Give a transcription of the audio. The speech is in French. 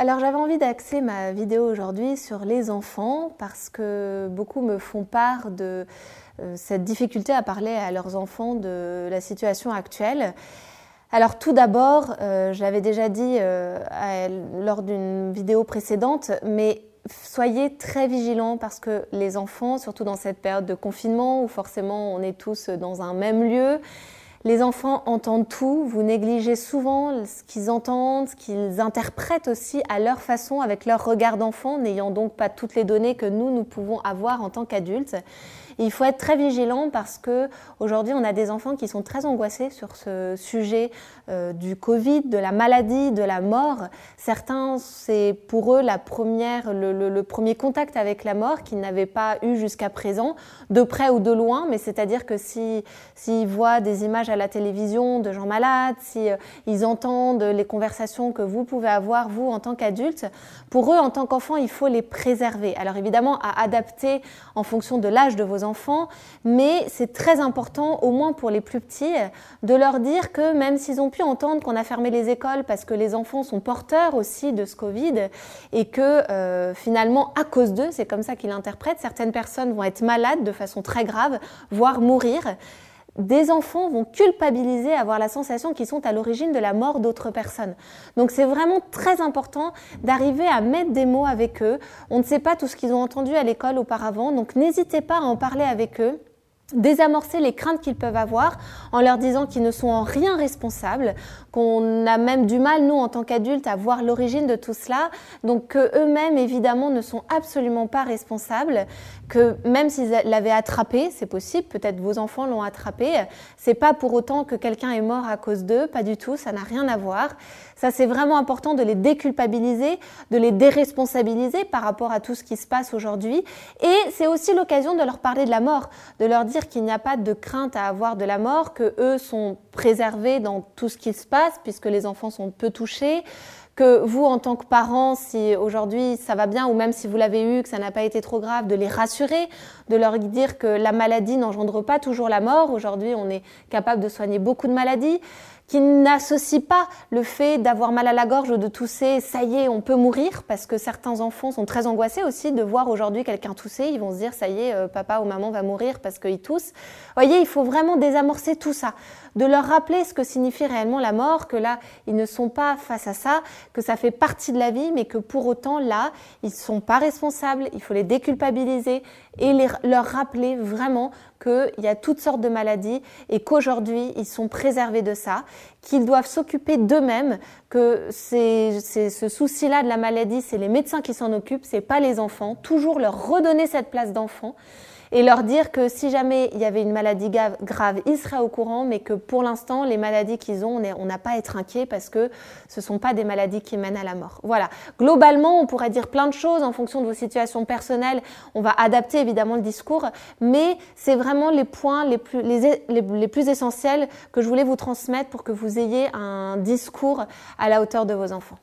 Alors j'avais envie d'axer ma vidéo aujourd'hui sur les enfants parce que beaucoup me font part de cette difficulté à parler à leurs enfants de la situation actuelle. Alors tout d'abord, je l'avais déjà dit lors d'une vidéo précédente, mais soyez très vigilants parce que les enfants, surtout dans cette période de confinement où forcément on est tous dans un même lieu, les enfants entendent tout, vous négligez souvent ce qu'ils entendent, ce qu'ils interprètent aussi à leur façon, avec leur regard d'enfant, n'ayant donc pas toutes les données que nous pouvons avoir en tant qu'adultes. Il faut être très vigilant parce que aujourd'hui on a des enfants qui sont très angoissés sur ce sujet du Covid, de la maladie, de la mort. Certains, c'est pour eux le premier contact avec la mort qu'ils n'avaient pas eu jusqu'à présent, de près ou de loin, mais c'est-à-dire que s'ils voient des images à la télévision de gens malades, s'ils entendent les conversations que vous pouvez avoir, vous, en tant qu'adultes, pour eux, en tant qu'enfants, il faut les préserver. Alors évidemment, à adapter en fonction de l'âge de vos enfants, mais c'est très important, au moins pour les plus petits, de leur dire que même s'ils ont pu entendre qu'on a fermé les écoles parce que les enfants sont porteurs aussi de ce Covid et que finalement, à cause d'eux, c'est comme ça qu'ils l'interprètent, certaines personnes vont être malades de façon très grave, voire mourir. Des enfants vont culpabiliser, avoir la sensation qu'ils sont à l'origine de la mort d'autres personnes. Donc c'est vraiment très important d'arriver à mettre des mots avec eux. On ne sait pas tout ce qu'ils ont entendu à l'école auparavant, donc n'hésitez pas à en parler avec eux. Désamorcer les craintes qu'ils peuvent avoir en leur disant qu'ils ne sont en rien responsables, qu'on a même du mal, nous, en tant qu'adultes, à voir l'origine de tout cela, donc qu'eux-mêmes, évidemment, ne sont absolument pas responsables, que même s'ils l'avaient attrapé, c'est possible, peut-être vos enfants l'ont attrapé, c'est pas pour autant que quelqu'un est mort à cause d'eux, pas du tout, ça n'a rien à voir. Ça, c'est vraiment important de les déculpabiliser, de les déresponsabiliser par rapport à tout ce qui se passe aujourd'hui, et c'est aussi l'occasion de leur parler de la mort, de leur dire qu'il n'y a pas de crainte à avoir de la mort, que eux sont préservés dans tout ce qui se passe puisque les enfants sont peu touchés, que vous en tant que parents, si aujourd'hui ça va bien ou même si vous l'avez eu, que ça n'a pas été trop grave, de les rassurer, de leur dire que la maladie n'engendre pas toujours la mort. Aujourd'hui, on est capable de soigner beaucoup de maladies, qui n'associent pas le fait d'avoir mal à la gorge ou de tousser, ça y est, on peut mourir, parce que certains enfants sont très angoissés aussi de voir aujourd'hui quelqu'un tousser, ils vont se dire, ça y est, papa ou maman va mourir parce qu'il tousse. Vous voyez, il faut vraiment désamorcer tout ça, de leur rappeler ce que signifie réellement la mort, que là, ils ne sont pas face à ça, que ça fait partie de la vie, mais que pour autant, là, ils ne sont pas responsables, il faut les déculpabiliser et leur rappeler vraiment qu'il y a toutes sortes de maladies et qu'aujourd'hui, ils sont préservés de ça, qu'ils doivent s'occuper d'eux-mêmes, que ce souci-là de la maladie, c'est les médecins qui s'en occupent, c'est pas les enfants. Toujours leur redonner cette place d'enfant et leur dire que si jamais il y avait une maladie grave, ils seraient au courant, mais que pour l'instant, les maladies qu'ils ont, on n'a pas à être inquiet parce que ce ne sont pas des maladies qui mènent à la mort. Voilà. Globalement, on pourrait dire plein de choses en fonction de vos situations personnelles. On va adapter évidemment le discours, mais c'est vraiment les points les plus essentiels que je voulais vous transmettre pour que vous ayez un discours à la hauteur de vos enfants.